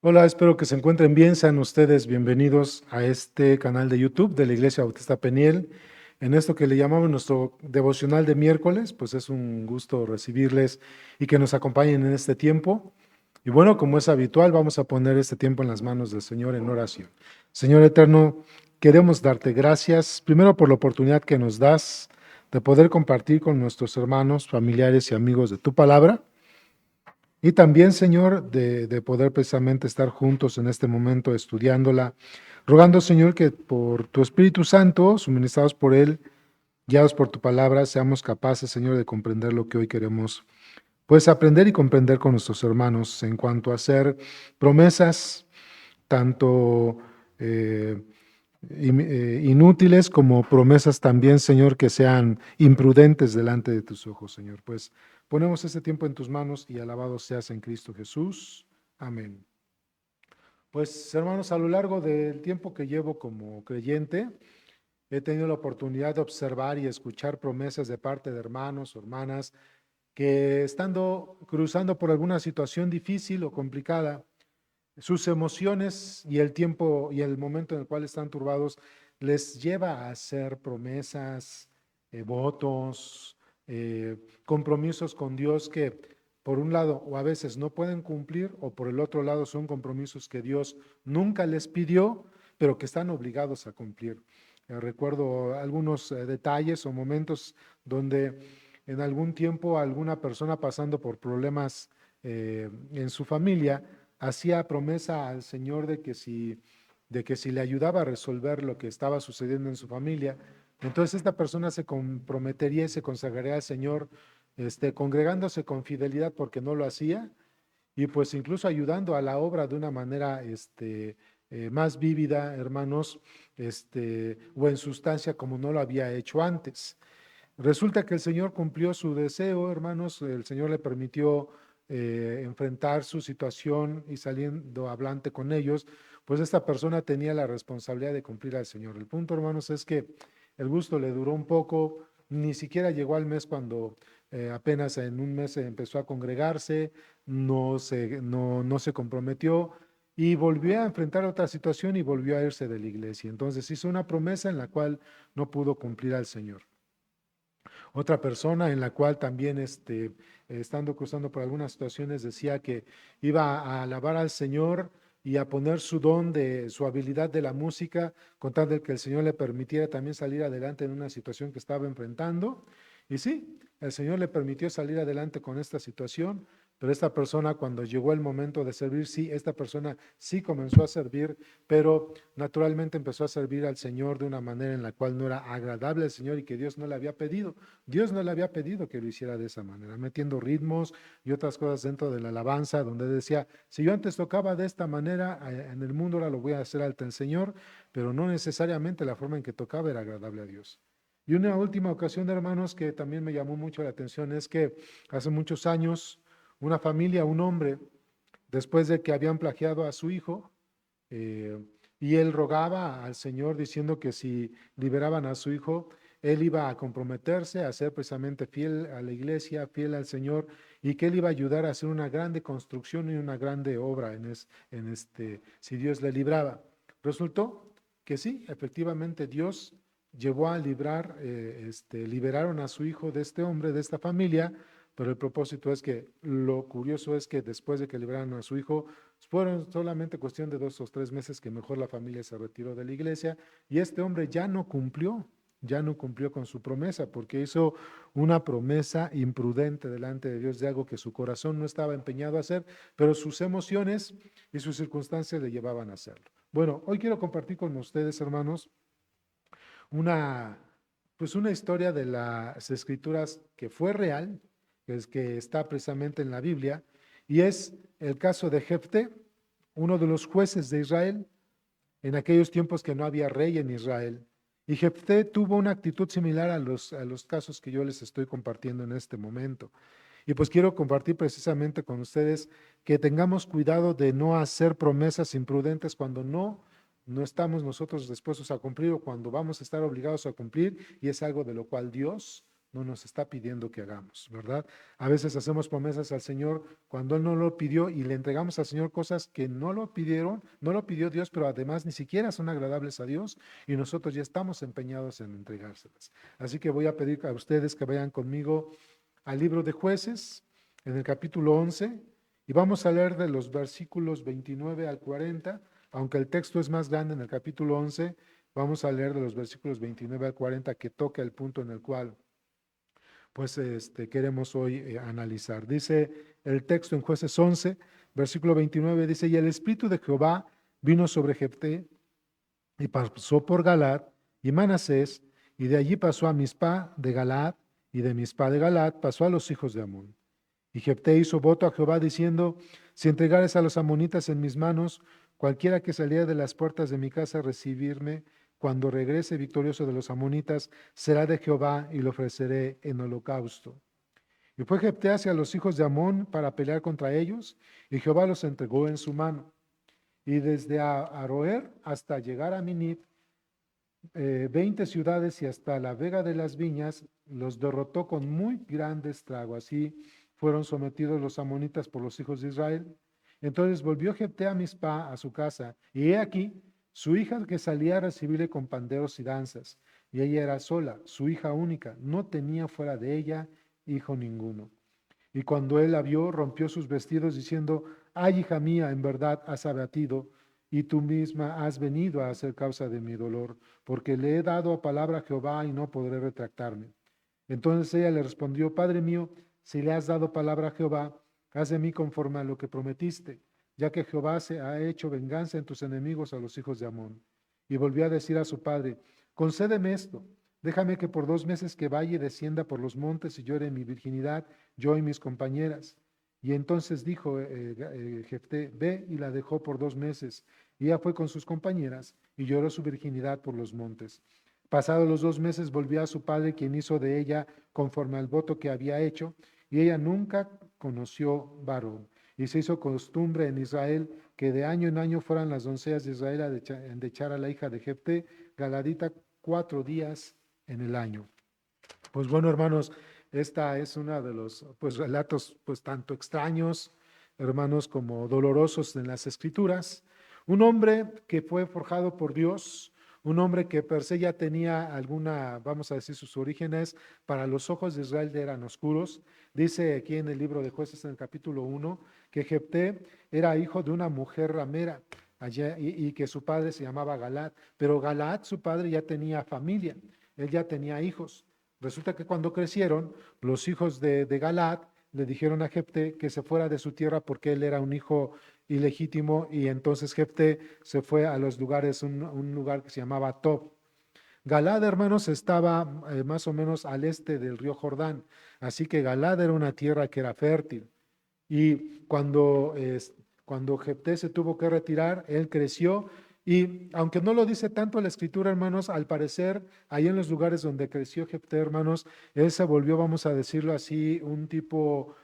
Hola, espero que se encuentren bien. Sean ustedes bienvenidos a este canal de YouTube de la Iglesia Bautista Peniel. En esto que le llamamos nuestro devocional de miércoles, pues es un gusto recibirles y que nos acompañen en este tiempo. Y bueno, como es habitual, vamos a poner este tiempo en las manos del Señor en oración. Señor eterno, queremos darte gracias, primero por la oportunidad que nos das de poder compartir con nuestros hermanos, familiares y amigos de tu palabra. Y también, Señor, de poder precisamente estar juntos en este momento estudiándola, rogando, Señor, que por tu Espíritu Santo, suministrados por Él, guiados por tu palabra, seamos capaces, Señor, de comprender lo que hoy queremos, pues aprender y comprender con nuestros hermanos en cuanto a hacer promesas, tanto eh, inútiles como promesas también, Señor, que sean imprudentes delante de tus ojos, Señor. Pues ponemos este tiempo en tus manos y alabado seas en Cristo Jesús. Amén. Pues hermanos, a lo largo del tiempo que llevo como creyente, he tenido la oportunidad de observar y escuchar promesas de parte de hermanos o hermanas que estando cruzando por alguna situación difícil o complicada, sus emociones y el tiempo y el momento en el cual están turbados les lleva a hacer promesas, votos, compromisos con Dios que por un lado o a veces no pueden cumplir o por el otro lado son compromisos que Dios nunca les pidió, pero que están obligados a cumplir. Recuerdo algunos detalles o momentos donde en algún tiempo alguna persona pasando por problemas en su familia, hacía promesa al Señor de que si le ayudaba a resolver lo que estaba sucediendo en su familia, entonces esta persona se comprometería y se consagraría al Señor, congregándose con fidelidad porque no lo hacía y pues incluso ayudando a la obra de una manera más vívida, hermanos, o en sustancia como no lo había hecho antes. Resulta que el Señor cumplió su deseo, hermanos, el Señor le permitió enfrentar su situación y saliendo hablante con ellos, pues esta persona tenía la responsabilidad de cumplir al Señor. El punto, hermanos, es que el gusto le duró un poco, ni siquiera llegó al mes cuando apenas en un mes empezó a congregarse, no se comprometió y volvió a enfrentar otra situación y volvió a irse de la iglesia. Entonces hizo una promesa en la cual no pudo cumplir al Señor. Otra persona en la cual también, estando cruzando por algunas situaciones, decía que iba a alabar al Señor y a poner su don de su habilidad de la música, con tal de que el Señor le permitiera también salir adelante en una situación que estaba enfrentando. Y sí, el Señor le permitió salir adelante con esta situación, pero esta persona cuando llegó el momento de servir, sí, esta persona sí comenzó a servir, pero naturalmente empezó a servir al Señor de una manera en la cual no era agradable al Señor y que Dios no le había pedido. Dios no le había pedido que lo hiciera de esa manera, metiendo ritmos y otras cosas dentro de la alabanza, donde decía, si yo antes tocaba de esta manera en el mundo, ahora lo voy a hacer ante el Señor, pero no necesariamente la forma en que tocaba era agradable a Dios. Y una última ocasión, hermanos, que también me llamó mucho la atención es que hace muchos años una familia, un hombre, después de que habían plagiado a su hijo, eh, y él rogaba al Señor diciendo que si liberaban a su hijo, él iba a comprometerse a ser precisamente fiel a la iglesia, fiel al Señor, y que él iba a ayudar a hacer una grande construcción y una grande obra si Dios le libraba. Resultó que sí, efectivamente Dios llevó a librar, liberaron a su hijo de este hombre, de esta familia, pero el propósito es que lo curioso es que después de que liberaron a su hijo, fueron solamente cuestión de 2 o 3 meses que mejor la familia se retiró de la iglesia y este hombre ya no cumplió con su promesa porque hizo una promesa imprudente delante de Dios de algo que su corazón no estaba empeñado a hacer, pero sus emociones y sus circunstancias le llevaban a hacerlo. Bueno, hoy quiero compartir con ustedes, hermanos, una, pues una historia de las escrituras que fue real, que está precisamente en la Biblia, y es el caso de Jefté, uno de los jueces de Israel, en aquellos tiempos que no había rey en Israel. Y Jefté tuvo una actitud similar a los casos que yo les estoy compartiendo en este momento. Y pues quiero compartir precisamente con ustedes que tengamos cuidado de no hacer promesas imprudentes cuando no estamos nosotros dispuestos a cumplir o cuando vamos a estar obligados a cumplir y es algo de lo cual Dios no nos está pidiendo que hagamos, ¿verdad? A veces hacemos promesas al Señor cuando Él no lo pidió y le entregamos al Señor cosas que no lo pidieron, no lo pidió Dios, pero además ni siquiera son agradables a Dios y nosotros ya estamos empeñados en entregárselas. Así que voy a pedir a ustedes que vayan conmigo al libro de Jueces, en el capítulo 11, y vamos a leer de los versículos 29 al 40, aunque el texto es más grande en el capítulo 11, vamos a leer de los versículos 29 al 40 que toca el punto en el cual pues queremos hoy analizar. Dice el texto en Jueces 11, versículo 29, dice, y el Espíritu de Jehová vino sobre Jefté y pasó por Galaad y Manasés, y de allí pasó a Mizpa de Galaad, y de Mizpa de Galaad pasó a los hijos de Amón. Y Jefté hizo voto a Jehová diciendo, si entregares a los amonitas en mis manos, cualquiera que saliera de las puertas de mi casa a recibirme, cuando regrese victorioso de los amonitas, será de Jehová y lo ofreceré en holocausto. Y fue Jefté hacia los hijos de Amón para pelear contra ellos, y Jehová los entregó en su mano. Y desde Aroer hasta llegar a Minit, 20 ciudades y hasta la Vega de las Viñas, los derrotó con muy grande estrago. Así fueron sometidos los amonitas por los hijos de Israel. Entonces volvió Jefté a Mizpa, a su casa, y he aquí su hija que salía a recibirle con panderos y danzas. Y ella era sola, su hija única, no tenía fuera de ella hijo ninguno. Y cuando él la vio, rompió sus vestidos diciendo, ay, hija mía, en verdad has abatido, y tú misma has venido a ser causa de mi dolor, porque le he dado palabra a Jehová y no podré retractarme. Entonces ella le respondió, Padre mío, si le has dado palabra a Jehová, haz de mí conforme a lo que prometiste, ya que Jehová se ha hecho venganza en tus enemigos a los hijos de Amón. Y volvió a decir a su padre, concédeme esto, déjame que por 2 meses que vaya y descienda por los montes y llore mi virginidad, yo y mis compañeras. Y entonces dijo Jefté, ve, y la dejó por 2 meses. Y ella fue con sus compañeras y lloró su virginidad por los montes. Pasados los 2 meses volvió a su padre, quien hizo de ella conforme al voto que había hecho, y ella nunca conoció varón. Y se hizo costumbre en Israel que de año en año fueran las doncellas de Israel a endechar a la hija de Jefté, Galadita, 4 días en el año. Pues bueno, hermanos, esta es una de los pues, relatos pues tanto extraños, hermanos, como dolorosos en las Escrituras. Un hombre que fue forjado por Dios, un hombre que per se ya tenía alguna, vamos a decir, sus orígenes para los ojos de Israel eran oscuros. Dice aquí en el libro de Jueces, en el capítulo 1, que Jefté era hijo de una mujer ramera allá, y que su padre se llamaba Galaad. Pero Galaad, su padre, ya tenía familia, él ya tenía hijos. Resulta que cuando crecieron, los hijos de Galaad le dijeron a Jefté que se fuera de su tierra porque él era un hijo ilegítimo, y entonces Jefté se fue a los lugares, un lugar que se llamaba Tob. Galaad, hermanos, estaba más o menos al este del río Jordán, así que Galaad era una tierra que era fértil. Y cuando Jefté se tuvo que retirar, él creció. Y aunque no lo dice tanto la escritura, hermanos, al parecer, ahí en los lugares donde creció Jefté, hermanos, él se volvió, vamos a decirlo así, un tipo,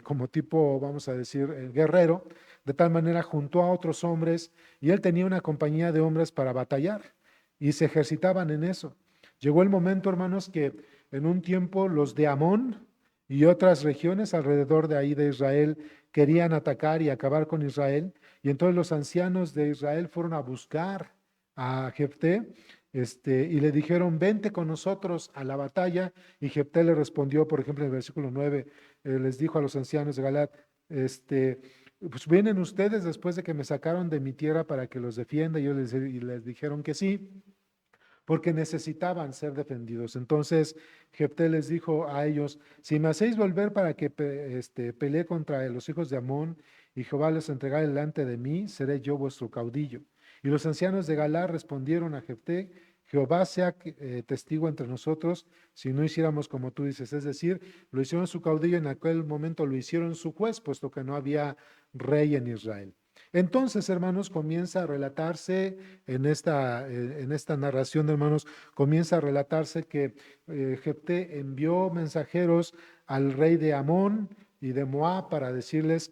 como tipo, vamos a decir, guerrero, de tal manera juntó a otros hombres y él tenía una compañía de hombres para batallar y se ejercitaban en eso. Llegó el momento, hermanos, que en un tiempo los de Amón y otras regiones alrededor de ahí de Israel querían atacar y acabar con Israel. Y entonces los ancianos de Israel fueron a buscar a Jefté, y le dijeron, vente con nosotros a la batalla. Y Jefté le respondió, por ejemplo, en el versículo 9, les dijo a los ancianos de Galaad, pues vienen ustedes después de que me sacaron de mi tierra para que los defienda. Y les dijeron que sí, porque necesitaban ser defendidos. Entonces Jefté les dijo a ellos, si me hacéis volver para que pelee contra los hijos de Amón y Jehová les entregare delante de mí, seré yo vuestro caudillo. Y los ancianos de Galá respondieron a Jefté, Jehová sea testigo entre nosotros si no hiciéramos como tú dices. Es decir, lo hicieron su caudillo, en aquel momento lo hicieron su juez, puesto que no había rey en Israel. Entonces, hermanos, comienza a relatarse en esta narración, hermanos, comienza a relatarse que Jefté envió mensajeros al rey de Amón y de Moab para decirles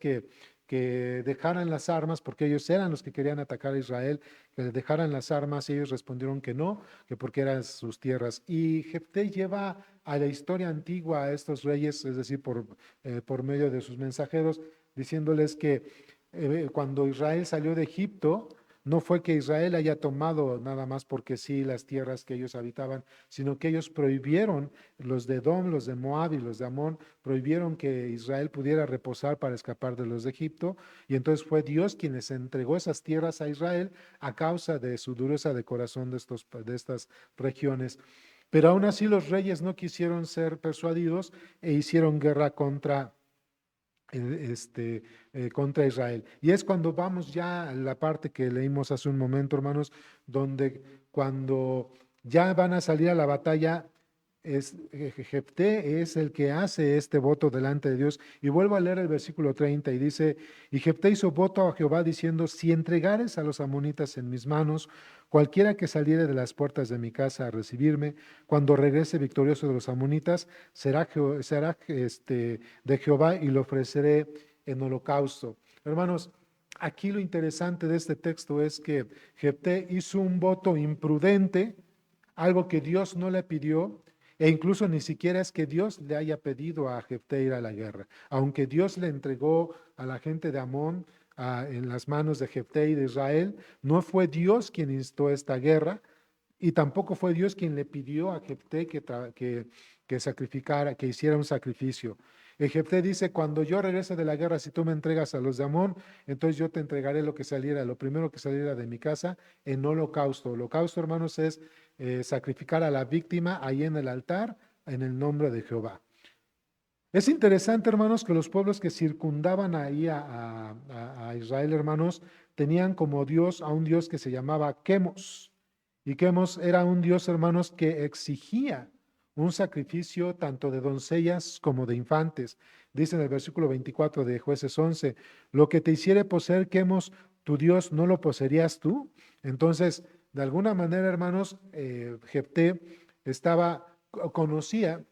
que dejaran las armas, porque ellos eran los que querían atacar a Israel, que dejaran las armas, y ellos respondieron que no, que porque eran sus tierras. Y Jefté lleva a la historia antigua a estos reyes, es decir, por medio de sus mensajeros, diciéndoles que cuando Israel salió de Egipto, no fue que Israel haya tomado nada más porque sí las tierras que ellos habitaban, sino que ellos prohibieron, los de Edom, los de Moab y los de Amón, prohibieron que Israel pudiera reposar para escapar de los de Egipto, y entonces fue Dios quien les entregó esas tierras a Israel a causa de su dureza de corazón de estas regiones. Pero aún así los reyes no quisieron ser persuadidos e hicieron guerra contra Israel. Y es cuando vamos ya a la parte que leímos hace un momento, hermanos, donde cuando ya van a salir a la batalla, Jefté es el que hace este voto delante de Dios. Y vuelvo a leer el versículo 30 y dice, y Jefté hizo voto a Jehová diciendo, si entregares a los amonitas en mis manos, cualquiera que saliere de las puertas de mi casa a recibirme, cuando regrese victorioso de los amonitas, será de Jehová y lo ofreceré en holocausto. Hermanos, aquí lo interesante de este texto es que Jefté hizo un voto imprudente, algo que Dios no le pidió, e incluso ni siquiera es que Dios le haya pedido a Jefté ir a la guerra. Aunque Dios le entregó a la gente de Amón en las manos de Jefté y de Israel, no fue Dios quien instó esta guerra, y tampoco fue Dios quien le pidió a Jefté que sacrificara, que hiciera un sacrificio. Jefté dice, cuando yo regrese de la guerra, si tú me entregas a los de Amón, entonces yo te entregaré lo que saliera, lo primero que saliera de mi casa en holocausto. Holocausto, hermanos, es sacrificar a la víctima ahí en el altar en el nombre de Jehová. Es interesante, hermanos, que los pueblos que circundaban ahí a Israel, hermanos, tenían como Dios a un Dios que se llamaba Quemos. Y Quemos era un Dios, hermanos, que exigía un sacrificio tanto de doncellas como de infantes. Dice en el versículo 24 de Jueces 11, lo que te hiciere poseer Quemos, tu Dios, ¿no lo poseerías tú? Entonces, de alguna manera, hermanos, Jefté conocía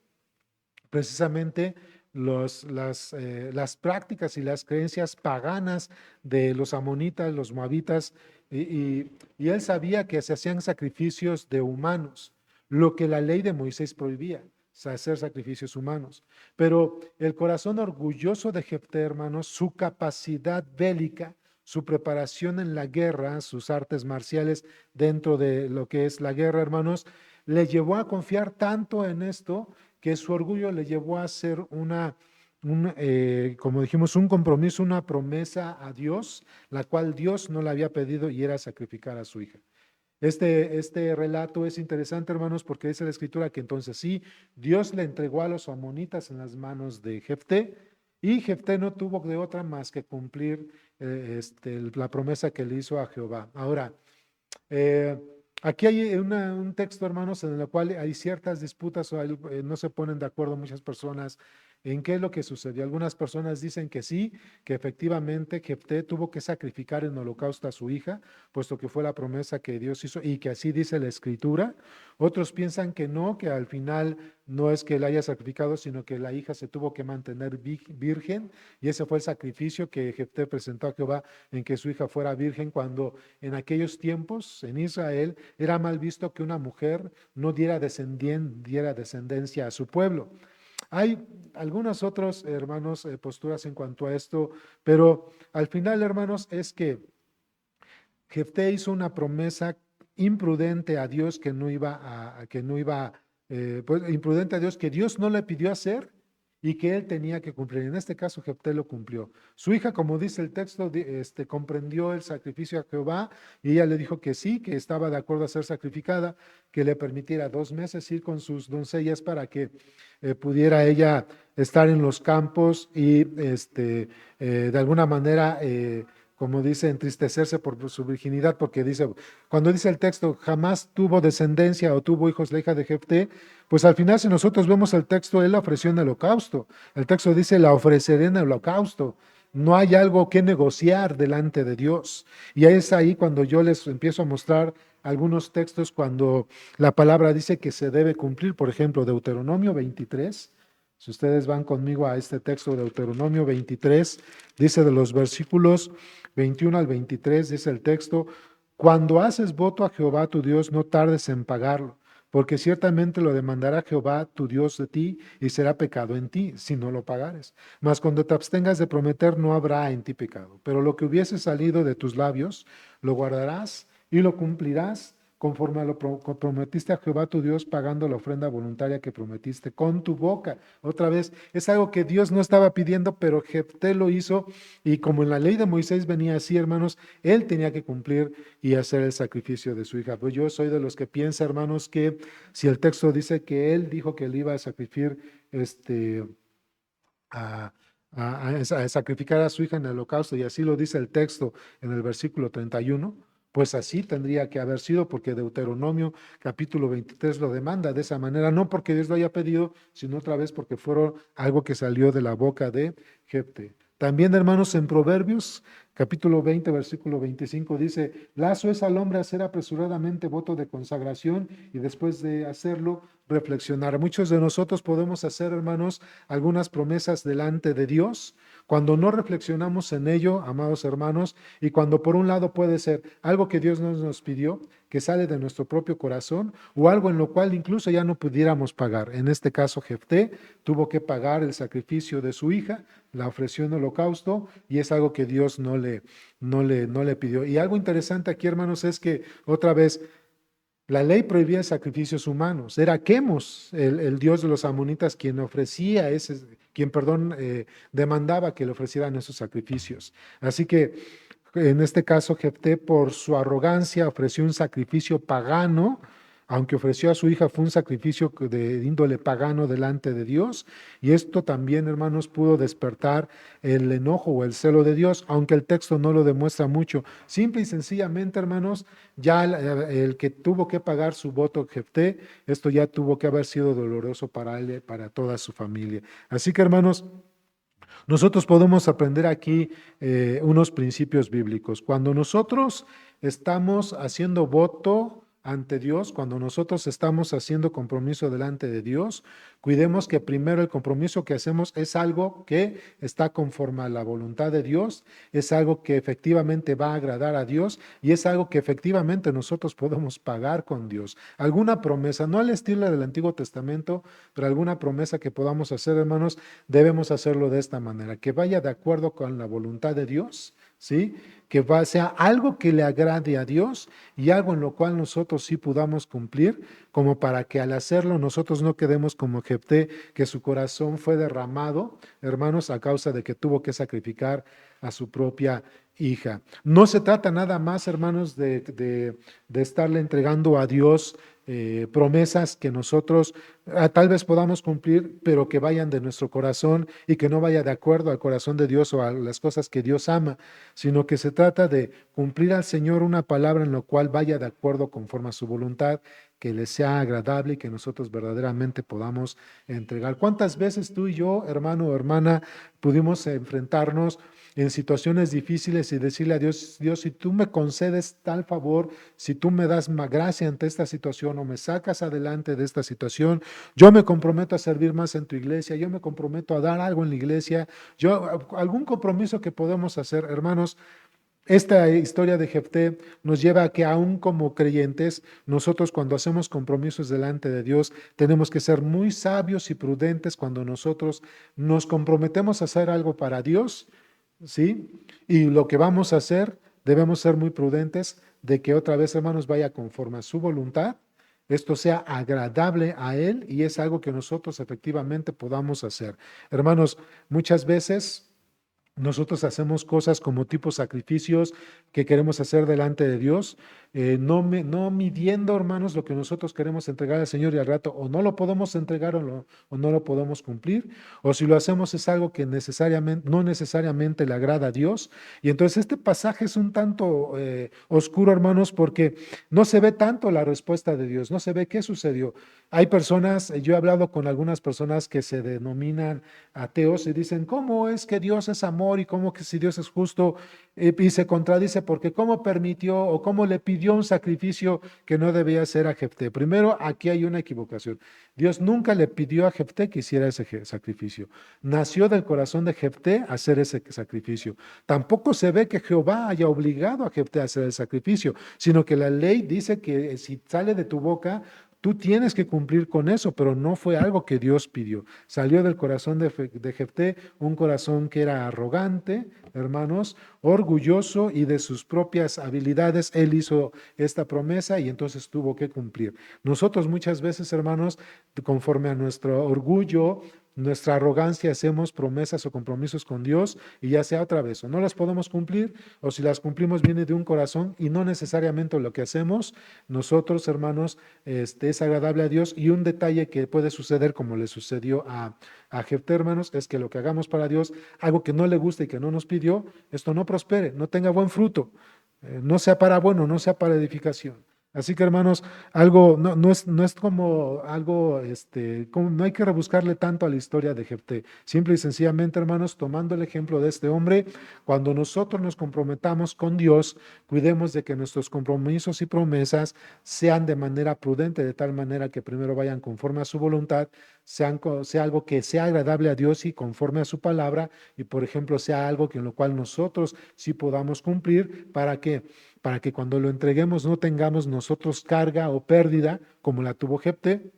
precisamente las prácticas y las creencias paganas de los amonitas, los moabitas, y él sabía que se hacían sacrificios de humanos, lo que la ley de Moisés prohibía, hacer sacrificios humanos. Pero el corazón orgulloso de Jefté, hermanos, su capacidad bélica, su preparación en la guerra, sus artes marciales dentro de lo que es la guerra, hermanos, le llevó a confiar tanto en esto que su orgullo le llevó a hacer como dijimos, un compromiso, una promesa a Dios, la cual Dios no le había pedido, y era sacrificar a su hija. Este relato es interesante, hermanos, porque dice la escritura que entonces sí, Dios le entregó a los amonitas en las manos de Jefté, y Jefté no tuvo de otra más que cumplir la promesa que le hizo a Jehová. Ahora, aquí hay un texto, hermanos, en el cual hay ciertas disputas o no se ponen de acuerdo muchas personas en qué es lo que sucedió. Algunas personas dicen que sí, que efectivamente Jefté tuvo que sacrificar en holocausto a su hija, puesto que fue la promesa que Dios hizo y que así dice la escritura. Otros piensan que no, que al final no es que la haya sacrificado, sino que la hija se tuvo que mantener virgen, y ese fue el sacrificio que Jefté presentó a Jehová, en que su hija fuera virgen, cuando en aquellos tiempos en Israel era mal visto que una mujer no diera descendencia a su pueblo. Hay algunas otras, hermanos, posturas en cuanto a esto, pero al final, hermanos, es que Jefté hizo una promesa imprudente a Dios imprudente a Dios, que Dios no le pidió hacer y que él tenía que cumplir. En este caso, Jefté lo cumplió. Su hija, como dice el texto, comprendió el sacrificio a Jehová, y ella le dijo que sí, que estaba de acuerdo a ser sacrificada, que le permitiera 2 meses ir con sus doncellas para que pudiera ella estar en los campos y de alguna manera como dice, entristecerse por su virginidad, porque dice, cuando dice el texto, jamás tuvo descendencia o tuvo hijos la hija de Jefté, pues al final, si nosotros vemos el texto, él la ofreció en el holocausto. El texto dice, la ofreceré en el holocausto. No hay algo que negociar delante de Dios. Y es ahí cuando yo les empiezo a mostrar algunos textos cuando la palabra dice que se debe cumplir. Por ejemplo, Deuteronomio 23, Si ustedes van conmigo a este texto de Deuteronomio 23, dice de los versículos 21 al 23, dice el texto, cuando haces voto a Jehová tu Dios, no tardes en pagarlo, porque ciertamente lo demandará Jehová tu Dios de ti y será pecado en ti si no lo pagares. Mas cuando te abstengas de prometer, no habrá en ti pecado. Pero lo que hubiese salido de tus labios, lo guardarás y lo cumplirás conforme a lo prometiste a Jehová tu Dios, pagando la ofrenda voluntaria que prometiste con tu boca. Otra vez, es algo que Dios no estaba pidiendo, pero Jefté lo hizo, y como en la ley de Moisés venía así, hermanos, él tenía que cumplir y hacer el sacrificio de su hija. Pues yo soy de los que piensa, hermanos, que si el texto dice que él dijo que él iba a sacrificar a, a sacrificar a su hija en el holocausto, y así lo dice el texto en el versículo 31, pues así tendría que haber sido, porque Deuteronomio capítulo 23 lo demanda de esa manera, no porque Dios lo haya pedido, sino otra vez porque fueron algo que salió de la boca de Jefté. También, hermanos, en Proverbios capítulo 20, versículo 25 dice, lazo es al hombre hacer apresuradamente voto de consagración y después de hacerlo reflexionar. Muchos de nosotros podemos hacer, hermanos, algunas promesas delante de Dios cuando no reflexionamos en ello, amados hermanos, y cuando por un lado puede ser algo que Dios nos pidió, que sale de nuestro propio corazón, o algo en lo cual incluso ya no pudiéramos pagar. En este caso, Jefté tuvo que pagar el sacrificio de su hija, la ofreció en holocausto, y es algo que Dios no le pidió. Y algo interesante aquí, hermanos, es que otra vez la ley prohibía sacrificios humanos. Era Quemos, el dios de los amonitas, quien ofrecía demandaba que le ofrecieran esos sacrificios. Así que en este caso, Jefté, por su arrogancia, ofreció un sacrificio pagano. Aunque ofreció a su hija, fue un sacrificio de índole pagano delante de Dios. Y esto también, hermanos, pudo despertar el enojo o el celo de Dios, aunque el texto no lo demuestra mucho. Simple y sencillamente, hermanos, ya el que tuvo que pagar su voto, Jefté, esto ya tuvo que haber sido doloroso para él, para toda su familia. Así que, hermanos, nosotros podemos aprender aquí unos principios bíblicos. Cuando nosotros estamos haciendo voto ante Dios, cuando nosotros estamos haciendo compromiso delante de Dios, cuidemos que primero el compromiso que hacemos es algo que está conforme a la voluntad de Dios, es algo que efectivamente va a agradar a Dios y es algo que efectivamente nosotros podemos pagar con Dios. Alguna promesa, no al estilo del Antiguo Testamento, pero alguna promesa que podamos hacer, hermanos, debemos hacerlo de esta manera, que vaya de acuerdo con la voluntad de Dios, ¿sí? Que sea algo que le agrade a Dios y algo en lo cual nosotros sí podamos cumplir, como para que al hacerlo nosotros no quedemos como Jefté, que su corazón fue derramado, hermanos, a causa de que tuvo que sacrificar a su propia hija. No se trata nada más, hermanos, de estarle entregando a Dios promesas que nosotros tal vez podamos cumplir, pero que vayan de nuestro corazón y que no vaya de acuerdo al corazón de Dios o a las cosas que Dios ama, sino que se trata de cumplir al Señor una palabra en la cual vaya de acuerdo conforme a su voluntad, que le sea agradable y que nosotros verdaderamente podamos entregar. ¿Cuántas veces tú y yo, hermano o hermana, pudimos enfrentarnos en situaciones difíciles y decirle a Dios, Dios, si tú me concedes tal favor, si tú me das gracia ante esta situación o me sacas adelante de esta situación, yo me comprometo a servir más en tu iglesia, yo me comprometo a dar algo en la iglesia, algún compromiso que podemos hacer, hermanos. Esta historia de Jefté nos lleva a que aún como creyentes, nosotros cuando hacemos compromisos delante de Dios, tenemos que ser muy sabios y prudentes cuando nosotros nos comprometemos a hacer algo para Dios, ¿sí? Y lo que vamos a hacer, debemos ser muy prudentes de que otra vez, hermanos, vaya conforme a su voluntad, esto sea agradable a Él y es algo que nosotros efectivamente podamos hacer. Hermanos, muchas veces nosotros hacemos cosas como tipo sacrificios que queremos hacer delante de Dios, no midiendo, hermanos, lo que nosotros queremos entregar al Señor y al rato o no lo podemos entregar o no lo podemos cumplir, o si lo hacemos es algo que no necesariamente le agrada a Dios. Y entonces este pasaje es un tanto oscuro, hermanos, porque no se ve tanto la respuesta de Dios, no se ve qué sucedió. Hay personas, yo he hablado con algunas personas que se denominan ateos y dicen, ¿cómo es que Dios es amor amor y cómo que si Dios es justo y se contradice porque cómo permitió o cómo le pidió un sacrificio que no debía ser a Jefté. Primero, aquí hay una equivocación. Dios nunca le pidió a Jefté que hiciera ese sacrificio. Nació del corazón de Jefté hacer ese sacrificio. Tampoco se ve que Jehová haya obligado a Jefté a hacer el sacrificio, sino que la ley dice que si sale de tu boca, tú tienes que cumplir con eso, pero no fue algo que Dios pidió. Salió del corazón de Jefté, un corazón que era arrogante, hermanos, orgulloso y de sus propias habilidades. Él hizo esta promesa y entonces tuvo que cumplir. Nosotros muchas veces, hermanos, conforme a nuestro orgullo, nuestra arrogancia, hacemos promesas o compromisos con Dios y ya sea otra vez, o no las podemos cumplir, o si las cumplimos viene de un corazón y no necesariamente lo que hacemos nosotros, hermanos, es agradable a Dios. Y un detalle que puede suceder, como le sucedió a Jefté, hermanos, es que lo que hagamos para Dios, algo que no le gusta y que no nos pidió, esto no prospere, no tenga buen fruto, no sea para bueno, no sea para edificación. Así que, hermanos, algo no es como algo, no hay que rebuscarle tanto a la historia de Jefté. Simple y sencillamente, hermanos, tomando el ejemplo de este hombre, cuando nosotros nos comprometamos con Dios, cuidemos de que nuestros compromisos y promesas sean de manera prudente, de tal manera que primero vayan conforme a su voluntad, sea algo que sea agradable a Dios y conforme a su palabra, y por ejemplo, sea algo que en lo cual nosotros sí podamos cumplir. ¿Para qué? Para que cuando lo entreguemos no tengamos nosotros carga o pérdida como la tuvo Jefté,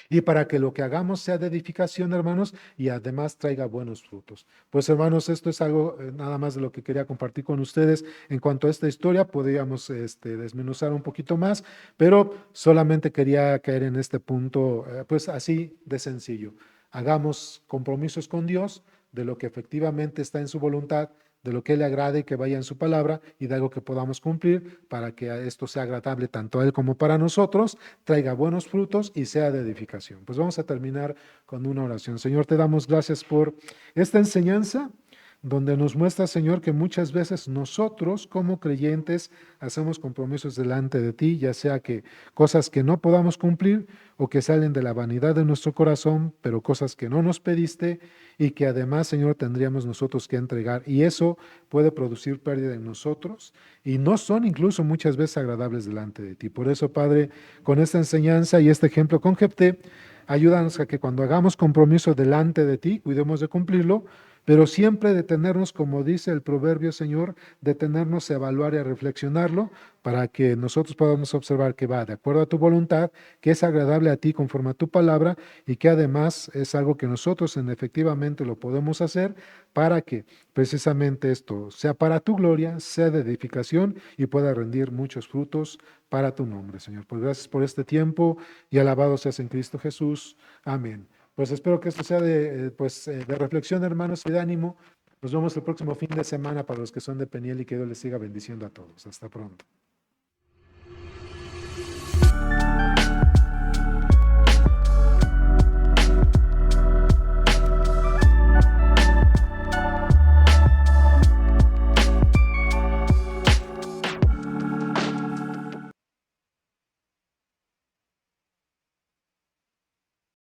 y para que lo que hagamos sea de edificación, hermanos, y además traiga buenos frutos. Pues, hermanos, esto es algo nada más de lo que quería compartir con ustedes en cuanto a esta historia. Podríamos desmenuzar un poquito más, pero solamente quería caer en este punto, pues así de sencillo. Hagamos compromisos con Dios de lo que efectivamente está en su voluntad, de lo que le agrade y que vaya en su palabra y de algo que podamos cumplir para que esto sea agradable tanto a Él como para nosotros, traiga buenos frutos y sea de edificación. Pues vamos a terminar con una oración. Señor, te damos gracias por esta enseñanza donde nos muestra, Señor, que muchas veces nosotros como creyentes hacemos compromisos delante de ti, ya sea que cosas que no podamos cumplir o que salen de la vanidad de nuestro corazón, pero cosas que no nos pediste y que además, Señor, tendríamos nosotros que entregar. Y eso puede producir pérdida en nosotros y no son incluso muchas veces agradables delante de ti. Por eso, Padre, con esta enseñanza y este ejemplo con Jefté, ayúdanos a que cuando hagamos compromiso delante de ti, cuidemos de cumplirlo, pero siempre detenernos, como dice el proverbio, Señor, detenernos a evaluar y a reflexionarlo para que nosotros podamos observar que va de acuerdo a tu voluntad, que es agradable a ti conforme a tu palabra y que además es algo que nosotros efectivamente lo podemos hacer para que precisamente esto sea para tu gloria, sea de edificación y pueda rendir muchos frutos para tu nombre, Señor. Pues gracias por este tiempo y alabado seas en Cristo Jesús. Amén. Pues espero que esto sea de reflexión, hermanos, y de ánimo. Nos vemos el próximo fin de semana para los que son de Peniel y que Dios les siga bendiciendo a todos. Hasta pronto.